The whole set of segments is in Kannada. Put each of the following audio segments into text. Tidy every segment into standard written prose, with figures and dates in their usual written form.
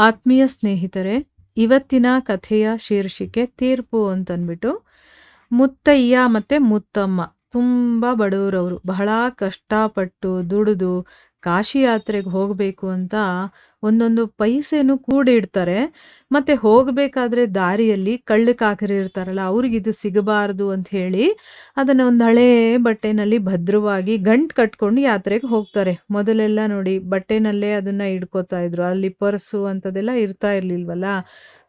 ಆತ್ಮೀಯ ಸ್ನೇಹಿತರೆ, ಇವತ್ತಿನ ಕಥೆಯ ಶೀರ್ಷಿಕೆ ತೀರ್ಪು ಅಂತಂದ್ಬಿಟ್ಟು. ಮುತ್ತಯ್ಯ ಮತ್ತು ಮುತ್ತಮ್ಮ ತುಂಬ ಬಡವರವರು. ಬಹಳ ಕಷ್ಟಪಟ್ಟು ದುಡಿದು ಕಾಶಿ ಯಾತ್ರೆಗೆ ಹೋಗಬೇಕು ಅಂತ ಒಂದೊಂದು ಪೈಸೆನೂ ಕೂಡಿಡ್ತಾರೆ. ಮತ್ತು ಹೋಗಬೇಕಾದ್ರೆ ದಾರಿಯಲ್ಲಿ ಕಳ್ಳಕಾಕರು ಇರ್ತಾರಲ್ಲ, ಅವ್ರಿಗಿದು ಸಿಗಬಾರ್ದು ಅಂತ ಹೇಳಿ ಅದನ್ನು ಒಂದು ಹಳೇ ಬಟ್ಟೆನಲ್ಲಿ ಭದ್ರವಾಗಿ ಗಂಟು ಕಟ್ಕೊಂಡು ಯಾತ್ರೆಗೆ ಹೋಗ್ತಾರೆ. ಮೊದಲೆಲ್ಲ ನೋಡಿ ಬಟ್ಟೆನಲ್ಲೇ ಅದನ್ನು ಇಟ್ಕೋತಾ ಇದ್ರು. ಅಲ್ಲಿ ಪರ್ಸು ಅಂಥದ್ದೆಲ್ಲ ಇರ್ತಾ ಇರಲಿಲ್ವಲ್ಲ.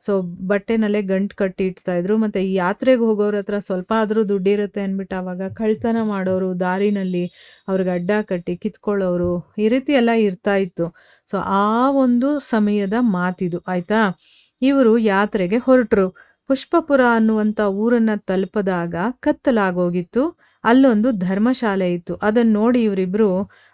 ಸೊ ಬಟ್ಟೆನಲ್ಲೇ ಗಂಟು ಕಟ್ಟಿ ಇಡ್ತಾ ಇದ್ರು. ಮತ್ತು ಈ ಯಾತ್ರೆಗೆ ಹೋಗೋರ ಹತ್ರ ಸ್ವಲ್ಪ ಆದರೂ ದುಡ್ಡಿರುತ್ತೆ ಅಂದ್ಬಿಟ್ಟು ಆವಾಗ ಕಳ್ತನ ಮಾಡೋರು, ದಾರಿನಲ್ಲಿ ಅವ್ರಿಗೆ ಅಡ್ಡ ಕಟ್ಟಿ ಕಿತ್ಕೊಳ್ಳೋರು, ಈ ರೀತಿ ಎಲ್ಲ ಇರ್ತಾ ಇತ್ತು. ಸೊ ಆ ಒಂದು ಸಮಯದ ಮಾತಿದು, ಆಯಿತಾ. ಇವರು ಯಾತ್ರೆಗೆ ಹೊರಟರು. ಪುಷ್ಪಪುರ ಅನ್ನುವಂಥ ಊರನ್ನು ತಲುಪಿದಾಗ ಕತ್ತಲಾಗೋಗಿತ್ತು. ಅಲ್ಲೊಂದು ಧರ್ಮಶಾಲೆ ಇತ್ತು. ಅದನ್ನು ನೋಡಿ ಇವರಿಬ್ಬರು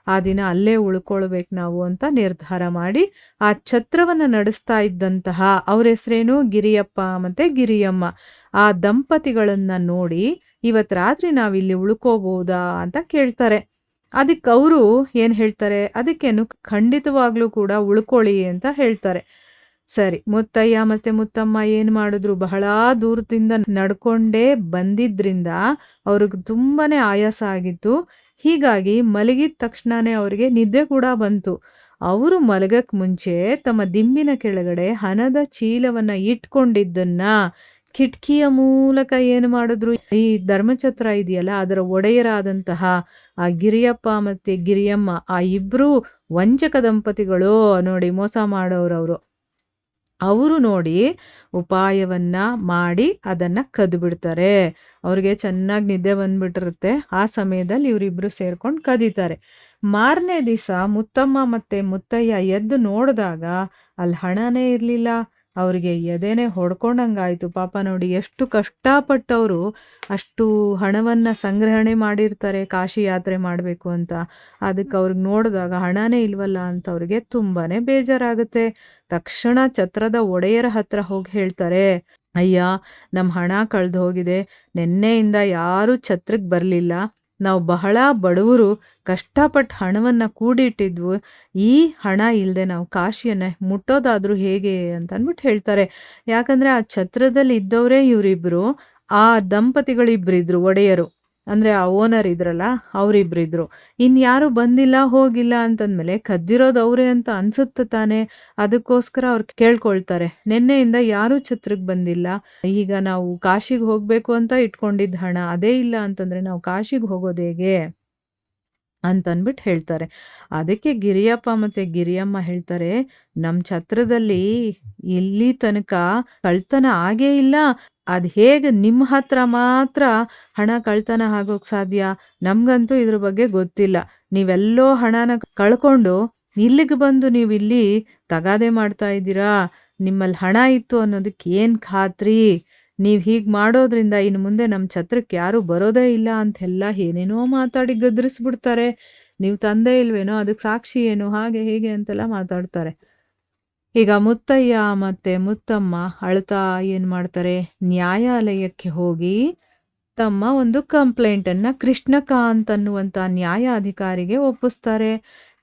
ಆ ದಿನ ಅಲ್ಲೇ ಉಳ್ಕೊಳ್ಬೇಕು ನಾವು ಅಂತ ನಿರ್ಧಾರ ಮಾಡಿ ಆ ಛತ್ರವನ್ನು ನಡೆಸ್ತಾ ಇದ್ದಂತಹ ಅವ್ರ ಹೆಸರೇನು ಗಿರಿಯಪ್ಪ ಮತ್ತು ಗಿರಿಯಮ್ಮ, ಆ ದಂಪತಿಗಳನ್ನು ನೋಡಿ ಇವತ್ತು ರಾತ್ರಿ ನಾವಿಲ್ಲಿ ಉಳ್ಕೋಬೋದಾ ಅಂತ ಕೇಳ್ತಾರೆ. ಅದಕ್ಕೆ ಅವರು ಏನು ಹೇಳ್ತಾರೆ, ಅದಕ್ಕೇನು ಖಂಡಿತವಾಗ್ಲೂ ಕೂಡ ಉಳ್ಕೊಳ್ಳಿ ಅಂತ ಹೇಳ್ತಾರೆ. ಸರಿ, ಮುತ್ತಯ್ಯ ಮತ್ತು ಮುತ್ತಮ್ಮ ಏನು ಮಾಡಿದ್ರು, ಬಹಳ ದೂರದಿಂದ ನಡ್ಕೊಂಡೇ ಬಂದಿದ್ರಿಂದ ಅವ್ರಿಗೆ ತುಂಬಾ ಆಯಾಸ ಆಗಿತ್ತು. ಹೀಗಾಗಿ ಮಲಗಿದ ತಕ್ಷಣವೇ ಅವರಿಗೆ ನಿದ್ದೆ ಕೂಡ ಬಂತು. ಅವರು ಮಲಗಕ್ಕೆ ಮುಂಚೆ ತಮ್ಮ ದಿಂಬಿನ ಕೆಳಗಡೆ ಹಣದ ಚೀಲವನ್ನು ಇಟ್ಕೊಂಡಿದ್ದನ್ನು ಕಿಟಕಿಯ ಮೂಲಕ ಏನು ಮಾಡಿದ್ರು, ಈ ಧರ್ಮಛತ್ರ ಇದೆಯಲ್ಲ ಅದರ ಒಡೆಯರಾದಂತಹ ಆ ಗಿರಿಯಪ್ಪ ಮತ್ತು ಗಿರಿಯಮ್ಮ, ಆ ಇಬ್ಬರು ವಂಚಕ ದಂಪತಿಗಳು ನೋಡಿ, ಮೋಸ ಮಾಡೋರವರು. ಅವರು ನೋಡಿ ಉಪಾಯವನ್ನು ಮಾಡಿ ಅದನ್ನು ಕದ್ದು ಬಿಡ್ತಾರೆ. ಅವ್ರಿಗೆ ಚೆನ್ನಾಗಿ ನಿದ್ದೆ ಬಂದ್ಬಿಟ್ಟಿರುತ್ತೆ. ಆ ಸಮಯದಲ್ಲಿ ಇವರಿಬ್ಬರು ಸೇರ್ಕೊಂಡು ಕದೀತಾರೆ. ಮಾರನೇ ದಿವಸ ಮುತ್ತಮ್ಮ ಮತ್ತು ಮುತ್ತಯ್ಯ ಎದ್ದು ನೋಡಿದಾಗ ಅಲ್ಲಿ ಹಣನೇ ಇರಲಿಲ್ಲ. ಅವರಿಗೆ ಎದೆನೇ ಹೊಡ್ಕೊಂಡಂಗಾಯಿತು. ಪಾಪ ನೋಡಿ, ಎಷ್ಟು ಕಷ್ಟಪಟ್ಟವರು ಅಷ್ಟು ಹಣವನ್ನು ಸಂಗ್ರಹಣೆ ಮಾಡಿರ್ತಾರೆ ಕಾಶಿ ಯಾತ್ರೆ ಮಾಡಬೇಕು ಅಂತ. ಅದಕ್ಕೆ ಅವ್ರಿಗೆ ನೋಡಿದಾಗ ಹಣನೇ ಇಲ್ವಲ್ಲ ಅಂತ ಅವ್ರಿಗೆ ತುಂಬಾ ಬೇಜಾರಾಗುತ್ತೆ. ತಕ್ಷಣ ಛತ್ರದ ಒಡೆಯರ ಹತ್ರ ಹೋಗಿ ಹೇಳ್ತಾರೆ, ಅಯ್ಯ, ನಮ್ಮ ಹಣ ಕಳೆದು ಹೋಗಿದೆ. ನಿನ್ನೆಯಿಂದ ಯಾರೂ ಛತ್ರಕ್ಕೆ ಬರಲಿಲ್ಲ. ನಾವು ಬಹಳ ಬಡವರು, ಕಷ್ಟಪಟ್ಟು ಹಣವನ್ನು ಕೂಡಿಟ್ಟಿದ್ವು. ಈ ಹಣ ಇಲ್ಲದೆ ನಾವು ಕಾಶಿಯನ್ನು ಮುಟ್ಟೋದಾದರೂ ಹೇಗೆ ಅಂತ ಅಂದ್ಬಿಟ್ಟು ಹೇಳ್ತಾರೆ. ಯಾಕಂದರೆ ಆ ಛತ್ರದಲ್ಲಿ ಇದ್ದವರೇ ಇವರಿಬ್ಬರು, ಆ ದಂಪತಿಗಳಿಬ್ಬರಿದ್ರು, ಒಡೆಯರು ಅಂದರೆ ಆ ಓನರ್ ಇದ್ರಲ್ಲ ಅವರಿಬ್ಬರಿದ್ರು. ಇನ್ಯಾರೂ ಬಂದಿಲ್ಲ ಹೋಗಿಲ್ಲ ಅಂತಂದಮೇಲೆ ಕದ್ದಿರೋದು ಅವರೇ ಅಂತ ಅನ್ಸುತ್ತೆ ತಾನೆ. ಅದಕ್ಕೋಸ್ಕರ ಅವ್ರು ಕೇಳ್ಕೊಳ್ತಾರೆ, ನಿನ್ನೆಯಿಂದ ಯಾರೂ ಛತ್ರಕ್ಕೆ ಬಂದಿಲ್ಲ. ಈಗ ನಾವು ಕಾಶಿಗೆ ಹೋಗಬೇಕು ಅಂತ ಇಟ್ಕೊಂಡಿದ್ದ ಹಣ ಅದೇ ಇಲ್ಲ ಅಂತಂದರೆ ನಾವು ಕಾಶಿಗೆ ಹೋಗೋದು ಹೇಗೆ ಅಂತಂದ್ಬಿಟ್ಟು ಹೇಳ್ತಾರೆ. ಅದಕ್ಕೆ ಗಿರಿಯಪ್ಪ ಮತ್ತು ಗಿರಿಯಮ್ಮ ಹೇಳ್ತಾರೆ, ನಮ್ಮ ಛತ್ರದಲ್ಲಿ ಇಲ್ಲಿ ತನಕ ಕಳ್ತನ ಆಗೇ ಇಲ್ಲ. ಅದು ಹೇಗೆ ನಿಮ್ಮ ಹತ್ರ ಮಾತ್ರ ಹಣ ಕಳ್ತನ ಆಗೋಕ್ಕೆ ಸಾಧ್ಯ? ನಮಗಂತೂ ಇದ್ರ ಬಗ್ಗೆ ಗೊತ್ತಿಲ್ಲ. ನೀವೆಲ್ಲೋ ಹಣನ ಕಳ್ಕೊಂಡು ಇಲ್ಲಿಗೆ ಬಂದು ನೀವು ಇಲ್ಲಿ ತಗಾದೆ ಮಾಡ್ತಾ ಇದ್ದೀರಾ. ನಿಮ್ಮಲ್ಲಿ ಹಣ ಇತ್ತು ಅನ್ನೋದಕ್ಕೆ ಏನು ಖಾತ್ರಿ? ನೀವು ಹೀಗೆ ಮಾಡೋದ್ರಿಂದ ಇನ್ನು ಮುಂದೆ ನಮ್ಮ ಛತ್ರಕ್ಕೆ ಯಾರೂ ಬರೋದೇ ಇಲ್ಲ ಅಂತೆಲ್ಲ ಏನೇನೋ ಮಾತಾಡಿ ಗದರಿಸ್ಬಿಡ್ತಾರೆ. ನೀವು ತಂದೆ ಇಲ್ವೇನೋ, ಅದಕ್ಕೆ ಸಾಕ್ಷಿ ಏನು, ಹಾಗೆ ಹೇಗೆ ಅಂತೆಲ್ಲ ಮಾತಾಡ್ತಾರೆ. ಈಗ ಮುತ್ತಯ್ಯ ಮತ್ತು ಮುತ್ತಮ್ಮ ಅಳ್ತಾ ಏನು ಮಾಡ್ತಾರೆ, ನ್ಯಾಯಾಲಯಕ್ಕೆ ಹೋಗಿ ತಮ್ಮ ಒಂದು ಕಂಪ್ಲೇಂಟನ್ನು ಕೃಷ್ಣಕಾಂತ್ ಅನ್ನುವಂಥ ನ್ಯಾಯಾಧಿಕಾರಿಗೆ ಒಪ್ಪಿಸ್ತಾರೆ.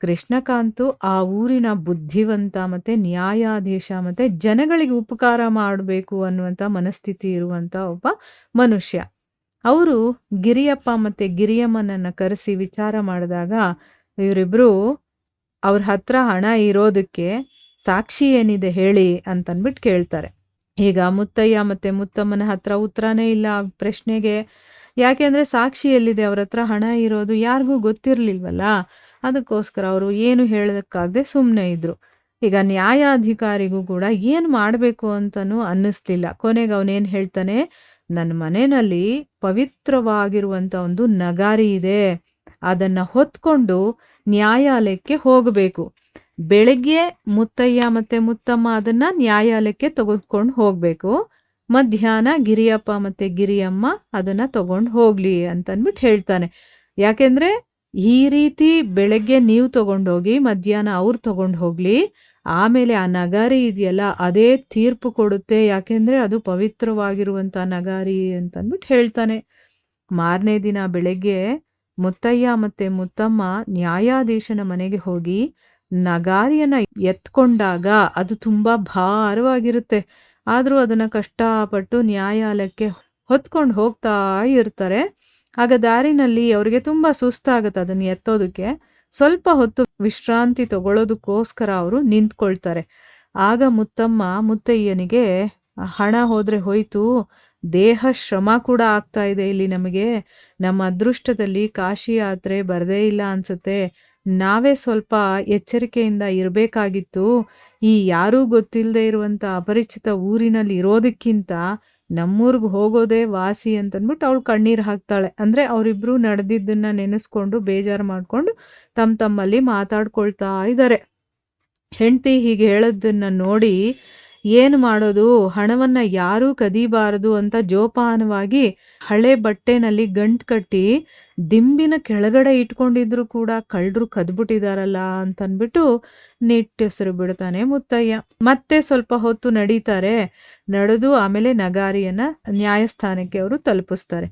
ಕೃಷ್ಣಕಾಂತು ಆ ಊರಿನ ಬುದ್ಧಿವಂತ ಮತ್ತು ನ್ಯಾಯಾಧೀಶ ಮತ್ತು ಜನಗಳಿಗೆ ಉಪಕಾರ ಮಾಡಬೇಕು ಅನ್ನುವಂಥ ಮನಸ್ಥಿತಿ ಇರುವಂಥ ಒಬ್ಬ ಮನುಷ್ಯ. ಅವರು ಗಿರಿಯಪ್ಪ ಮತ್ತು ಗಿರಿಯಮ್ಮನನ್ನು ಕರೆಸಿ ವಿಚಾರ ಮಾಡಿದಾಗ ಇವರಿಬ್ಬರು ಅವ್ರ ಹತ್ರ ಹಣ ಇರೋದಕ್ಕೆ ಸಾಕ್ಷಿ ಏನಿದೆ ಹೇಳಿ ಅಂತಂದ್ಬಿಟ್ಟು ಕೇಳ್ತಾರೆ. ಈಗ ಮುತ್ತಯ್ಯ ಮತ್ತು ಮುತ್ತಮ್ಮನ ಹತ್ರ ಉತ್ತರನೇ ಇಲ್ಲ ಆ ಪ್ರಶ್ನೆಗೆ. ಯಾಕೆಂದರೆ ಸಾಕ್ಷಿ ಎಲ್ಲಿದೆ, ಅವ್ರ ಹತ್ರ ಹಣ ಇರೋದು ಯಾರಿಗೂ ಗೊತ್ತಿರಲಿಲ್ವಲ್ಲ. ಅದಕ್ಕೋಸ್ಕರ ಅವರು ಏನು ಹೇಳೋದಕ್ಕಾಗದೆ ಸುಮ್ಮನೆ ಇದ್ದರು. ಈಗ ನ್ಯಾಯಾಧಿಕಾರಿಗೂ ಕೂಡ ಏನು ಮಾಡಬೇಕು ಅಂತಲೂ ಅನ್ನಿಸ್ಲಿಲ್ಲ. ಕೊನೆಗೆ ಅವನೇನು ಹೇಳ್ತಾನೆ, ನನ್ನ ಮನೆಯಲ್ಲಿ ಪವಿತ್ರವಾಗಿರುವಂಥ ಒಂದು ನಗಾರಿ ಇದೆ, ಅದನ್ನು ಹೊತ್ಕೊಂಡು ನ್ಯಾಯಾಲಯಕ್ಕೆ ಹೋಗಬೇಕು. ಬೆಳಗ್ಗೆ ಮುತ್ತಯ್ಯ ಮತ್ತು ಮುತ್ತಮ್ಮ ಅದನ್ನು ನ್ಯಾಯಾಲಯಕ್ಕೆ ತೆಗೆದುಕೊಂಡು ಹೋಗಬೇಕು. ಮಧ್ಯಾಹ್ನ ಗಿರಿಯಪ್ಪ ಮತ್ತು ಗಿರಿಯಮ್ಮ ಅದನ್ನು ತಗೊಂಡು ಹೋಗಲಿ ಅಂತಂದ್ಬಿಟ್ಟು ಹೇಳ್ತಾನೆ. ಯಾಕೆಂದರೆ ಈ ರೀತಿ ಬೆಳಗ್ಗೆ ನೀವು ತೊಗೊಂಡೋಗಿ ಮಧ್ಯಾಹ್ನ ಅವ್ರು ತೊಗೊಂಡು ಹೋಗಲಿ, ಆಮೇಲೆ ಆ ನಗಾರಿ ಇದೆಯಲ್ಲ ಅದೇ ತೀರ್ಪು ಕೊಡುತ್ತೆ, ಯಾಕೆಂದರೆ ಅದು ಪವಿತ್ರವಾಗಿರುವಂಥ ನಗಾರಿ ಅಂತಂದ್ಬಿಟ್ಟು ಹೇಳ್ತಾನೆ. ಮಾರನೇ ದಿನ ಬೆಳಗ್ಗೆ ಮುತ್ತಯ್ಯ ಮತ್ತು ಮುತ್ತಮ್ಮ ನ್ಯಾಯಾಧೀಶನ ಮನೆಗೆ ಹೋಗಿ ನಗಾರಿಯನ್ನ ಎತ್ಕೊಂಡಾಗ ಅದು ತುಂಬಾ ಭಾರವಾಗಿರುತ್ತೆ. ಆದ್ರೂ ಅದನ್ನ ಕಷ್ಟಪಟ್ಟು ನ್ಯಾಯಾಲಯಕ್ಕೆ ಹೊತ್ಕೊಂಡು ಹೋಗ್ತಾ ಇರ್ತಾರೆ. ಆಗ ದಾರಿನಲ್ಲಿ ಅವ್ರಿಗೆ ತುಂಬಾ ಸುಸ್ತಾಗುತ್ತೆ ಅದನ್ನ ಎತ್ತೋದಕ್ಕೆ. ಸ್ವಲ್ಪ ಹೊತ್ತು ವಿಶ್ರಾಂತಿ ತಗೊಳ್ಳೋದಕ್ಕೋಸ್ಕರ ಅವರು ನಿಂತ್ಕೊಳ್ತಾರೆ. ಆಗ ಮುತ್ತಮ್ಮ ಮುತ್ತಯ್ಯನಿಗೆ ಹಣ ಹೋದ್ರೆ ಹೋಯ್ತು, ದೇಹ ಶ್ರಮ ಕೂಡ ಆಗ್ತಾ ಇದೆ ಇಲ್ಲಿ ನಮಗೆ. ನಮ್ಮ ಅದೃಷ್ಟದಲ್ಲಿ ಕಾಶಿ ಯಾತ್ರೆ ಬರದೇ ಇಲ್ಲ ಅನ್ಸುತ್ತೆ. ನಾವೇ ಸ್ವಲ್ಪ ಎಚ್ಚರಿಕೆಯಿಂದ ಇರಬೇಕಾಗಿತ್ತು. ಈ ಯಾರೂ ಗೊತ್ತಿಲ್ಲದೆ ಇರುವಂತ ಅಪರಿಚಿತ ಊರಿನಲ್ಲಿ ಇರೋದಕ್ಕಿಂತ ನಮ್ಮೂರ್ಗ್ ಹೋಗೋದೇ ವಾಸಿ ಅಂತಂದ್ಬಿಟ್ಟು ಅವಳು ಕಣ್ಣೀರು ಹಾಕ್ತಾಳೆ. ಅಂದ್ರೆ ಅವರಿಬ್ರು ನಡೆದಿದ್ದನ್ನ ನೆನೆಸ್ಕೊಂಡು ಬೇಜಾರು ಮಾಡ್ಕೊಂಡು ತಮ್ಮಲ್ಲಿ ಮಾತಾಡ್ಕೊಳ್ತಾ ಇದ್ದಾರೆ. ಹೆಂಡ್ತಿ ಹೀಗೆ ಹೇಳೋದನ್ನ ನೋಡಿ ಏನು ಮಾಡೋದು, ಹಣವನ್ನ ಯಾರೂ ಕದೀಬಾರದು ಅಂತ ಜೋಪಾನವಾಗಿ ಹಳೆ ಬಟ್ಟೆನಲ್ಲಿ ಗಂಟು ಕಟ್ಟಿ ದಿಂಬಿನ ಕೆಳಗಡೆ ಇಟ್ಕೊಂಡಿದ್ರು ಕೂಡ ಕಳ್ಳರು ಕದ್ಬಿಟ್ಟಿದಾರಲ್ಲ ಅಂತನ್ಬಿಟ್ಟು ನಿಟ್ಟುಸಿರು ಬಿಡ್ತಾನೆ ಮುತ್ತಯ್ಯ. ಮತ್ತೆ ಸ್ವಲ್ಪ ಹೊತ್ತು ನಡೀತಾರೆ. ನಡೆದು ಆಮೇಲೆ ನಗಾರಿಯನ್ನ ನ್ಯಾಯಸ್ಥಾನಕ್ಕೆ ಅವರು ತಲುಪಿಸ್ತಾರೆ.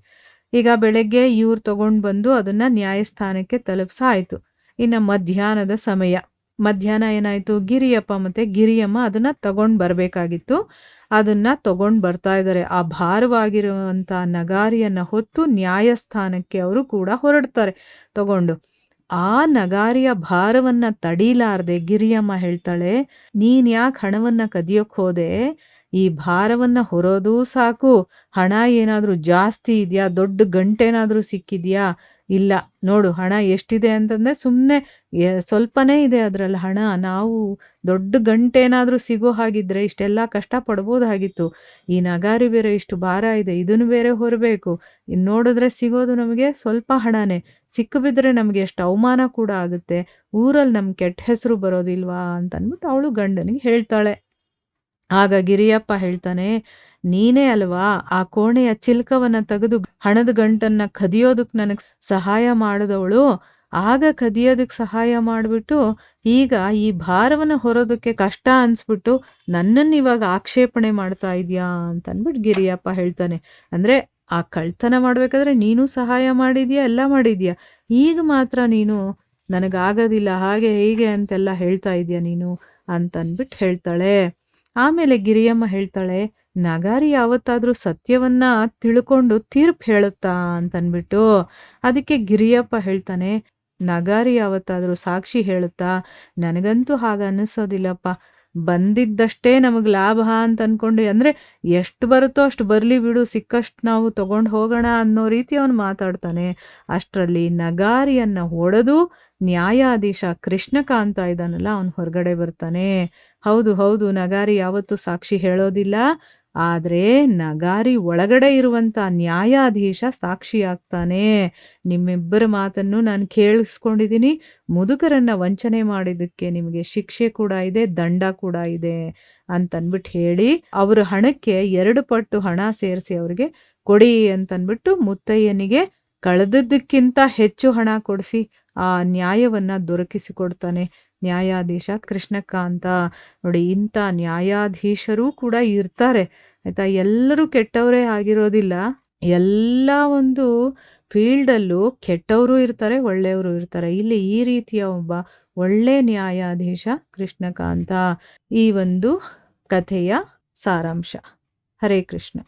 ಈಗ ಬೆಳಗ್ಗೆ ಇವ್ರು ತಗೊಂಡು ಬಂದು ಅದನ್ನ ನ್ಯಾಯಸ್ಥಾನಕ್ಕೆ ತಲುಪಿಸಾಯ್ತು. ಇನ್ನು ಮಧ್ಯಾಹ್ನದ ಸಮಯ. ಮಧ್ಯಾಹ್ನ ಏನಾಯ್ತು, ಗಿರಿಯಪ್ಪ ಮತ್ತೆ ಗಿರಿಯಮ್ಮ ಅದನ್ನ ತಗೊಂಡು ಬರಬೇಕಾಗಿತ್ತು. ಅದನ್ನ ತಗೊಂಡು ಬರ್ತಾ ಇದ್ದಾರೆ. ಆ ಭಾರವಾಗಿರುವಂತ ನಗಾರಿಯನ್ನ ಹೊತ್ತು ನ್ಯಾಯಸ್ಥಾನಕ್ಕೆ ಅವರು ಕೂಡ ಹೊರಡ್ತಾರೆ ತಗೊಂಡು. ಆ ನಗಾರಿಯ ಭಾರವನ್ನ ತಡೀಲಾರ್ದೆ ಗಿರಿಯಮ್ಮ ಹೇಳ್ತಾಳೆ, ನೀನ್ ಯಾಕೆ ಹಣವನ್ನ ಕದಿಯೋಕ್ ಹೋದೆ? ಈ ಭಾರವನ್ನ ಹೊರೋದು ಸಾಕು. ಹಣ ಏನಾದ್ರೂ ಜಾಸ್ತಿ ಇದೆಯಾ? ದೊಡ್ಡ ಗಂಟೇನಾದ್ರೂ ಸಿಕ್ಕಿದ್ಯಾ? ಇಲ್ಲ ನೋಡು, ಹಣ ಎಷ್ಟಿದೆ ಅಂತಂದ್ರೆ ಸುಮ್ಮನೆ ಸ್ವಲ್ಪನೇ ಇದೆ ಅದ್ರಲ್ಲಿ ಹಣ. ನಾವು ದೊಡ್ಡ ಗಂಟೇನಾದ್ರೂ ಸಿಗೋ ಹಾಗಿದ್ರೆ ಇಷ್ಟೆಲ್ಲ ಕಷ್ಟ ಪಡ್ಬೋದಾಗಿತ್ತು. ಈ ನಗಾರಿ ಬೇರೆ ಇಷ್ಟು ಭಾರ ಇದೆ, ಇದನ್ನು ಬೇರೆ ಹೊರಬೇಕು. ಇನ್ನು ನೋಡಿದ್ರೆ ಸಿಗೋದು ನಮಗೆ ಸ್ವಲ್ಪ ಹಣನೇ. ಸಿಕ್ಕಿಬಿದ್ರೆ ನಮಗೆ ಎಷ್ಟು ಅವಮಾನ ಕೂಡ ಆಗುತ್ತೆ. ಊರಲ್ಲಿ ನಮ್ಗೆ ಕೆಟ್ಟ ಹೆಸರು ಬರೋದಿಲ್ವಾ ಅಂತನ್ಬಿಟ್ಟು ಅವಳು ಗಂಡನಿಗೆ ಹೇಳ್ತಾಳೆ. ಆಗ ಗಿರಿಯಪ್ಪ ಹೇಳ್ತಾನೆ, ನೀನೇ ಅಲ್ವಾ ಆ ಕೋಣೆಯ ಚಿಲ್ಕವನ್ನ ತೆಗೆದು ಹಣದ ಗಂಟನ್ನ ಕದಿಯೋದಕ್ಕೆ ನನಗೆ ಸಹಾಯ ಮಾಡಿದವಳು. ಆಗ ಕದಿಯೋದಕ್ಕೆ ಸಹಾಯ ಮಾಡಿಬಿಟ್ಟು ಈಗ ಈ ಭಾರವನ್ನು ಹೊರೋದಕ್ಕೆ ಕಷ್ಟ ಅನ್ಸ್ಬಿಟ್ಟು ನನ್ನನ್ನು ಇವಾಗ ಆಕ್ಷೇಪಣೆ ಮಾಡ್ತಾ ಇದೆಯಾ ಅಂತನ್ಬಿಟ್ಟು ಗಿರಿಯಪ್ಪ ಹೇಳ್ತಾನೆ. ಅಂದ್ರೆ ಆ ಕಳ್ತನ ಮಾಡ್ಬೇಕಾದ್ರೆ ನೀನು ಸಹಾಯ ಮಾಡಿದ್ಯಾ, ಎಲ್ಲ ಮಾಡಿದ್ಯಾ. ಈಗ ಮಾತ್ರ ನೀನು ನನಗಾಗೋದಿಲ್ಲ ಹಾಗೆ ಹೀಗೆ ಅಂತೆಲ್ಲ ಹೇಳ್ತಾ ಇದೆಯಾ ನೀನು ಅಂತನ್ಬಿಟ್ಟು ಹೇಳ್ತಾಳೆ. ಆಮೇಲೆ ಗಿರಿಯಮ್ಮ ಹೇಳ್ತಾಳೆ, ನಗಾರಿ ಯಾವತ್ತಾದ್ರೂ ಸತ್ಯವನ್ನ ತಿಳ್ಕೊಂಡು ತೀರ್ಪು ಹೇಳುತ್ತಾ ಅಂತನ್ಬಿಟ್ಟು. ಅದಕ್ಕೆ ಗಿರಿಯಪ್ಪ ಹೇಳ್ತಾನೆ, ನಗಾರಿ ಯಾವತ್ತಾದ್ರೂ ಸಾಕ್ಷಿ ಹೇಳುತ್ತಾ? ನನಗಂತೂ ಹಾಗ ಅನ್ನಿಸೋದಿಲ್ಲಪ್ಪ. ಬಂದಿದ್ದಷ್ಟೇ ನಮಗೆ ಲಾಭ ಅಂತ ಅನ್ಕೊಂಡು, ಅಂದ್ರೆ ಎಷ್ಟು ಬರುತ್ತೋ ಅಷ್ಟು ಬರ್ಲಿ ಬಿಡು, ಸಿಕ್ಕಷ್ಟು ನಾವು ತಗೊಂಡು ಹೋಗೋಣ ಅನ್ನೋ ರೀತಿ ಅವನು ಮಾತಾಡ್ತಾನೆ. ಅಷ್ಟರಲ್ಲಿ ನಗಾರಿಯನ್ನ ಹೊಡೆದು ನ್ಯಾಯಾಧೀಶ ಕೃಷ್ಣಕಾಂತ ಇದ್ದಾನಲ್ಲ ಅವನು ಹೊರಗಡೆ ಬರ್ತಾನೆ. ಹೌದು ಹೌದು, ನಗಾರಿ ಯಾವತ್ತೂ ಸಾಕ್ಷಿ ಹೇಳೋದಿಲ್ಲ. ಆದ್ರೆ ನಗಾರಿ ಒಳಗಡೆ ಇರುವಂತ ನ್ಯಾಯಾಧೀಶ ಸಾಕ್ಷಿಯಾಗ್ತಾನೆ. ನಿಮ್ಮಿಬ್ಬರ ಮಾತನ್ನು ನಾನು ಕೇಳಿಸ್ಕೊಂಡಿದ್ದೀನಿ. ಮುದುಕರನ್ನ ವಂಚನೆ ಮಾಡಿದ್ದಕ್ಕೆ ನಿಮಗೆ ಶಿಕ್ಷೆ ಕೂಡ ಇದೆ, ದಂಡ ಕೂಡ ಇದೆ ಅಂತನ್ಬಿಟ್ಟು ಹೇಳಿ ಅವರ ಹಣಕ್ಕೆ 2 ಪಟ್ಟು ಹಣ ಸೇರಿಸಿ ಅವ್ರಿಗೆ ಕೊಡಿ ಅಂತನ್ಬಿಟ್ಟು ಮುತ್ತಯ್ಯನಿಗೆ ಕಳೆದದ್ದಕ್ಕಿಂತ ಹೆಚ್ಚು ಹಣ ಕೊಡಿಸಿ ಆ ನ್ಯಾಯವನ್ನ ದೊರಕಿಸಿಕೊಡ್ತಾನೆ ನ್ಯಾಯಾಧೀಶ ಕೃಷ್ಣಕಾಂತ. ನೋಡಿ, ಇಂಥ ನ್ಯಾಯಾಧೀಶರೂ ಕೂಡ ಇರ್ತಾರೆ ಆಯ್ತಾ. ಎಲ್ಲರೂ ಕೆಟ್ಟವರೇ ಆಗಿರೋದಿಲ್ಲ. ಎಲ್ಲ ಒಂದು ಫೀಲ್ಡಲ್ಲೂ ಕೆಟ್ಟವರು ಇರ್ತಾರೆ, ಒಳ್ಳೆಯವರು ಇರ್ತಾರೆ. ಇಲ್ಲಿ ಈ ರೀತಿಯ ಒಬ್ಬ ಒಳ್ಳೆ ನ್ಯಾಯಾಧೀಶ ಕೃಷ್ಣಕಾಂತ. ಈ ಒಂದು ಕಥೆಯ ಸಾರಾಂಶ. ಹರೇ ಕೃಷ್ಣ.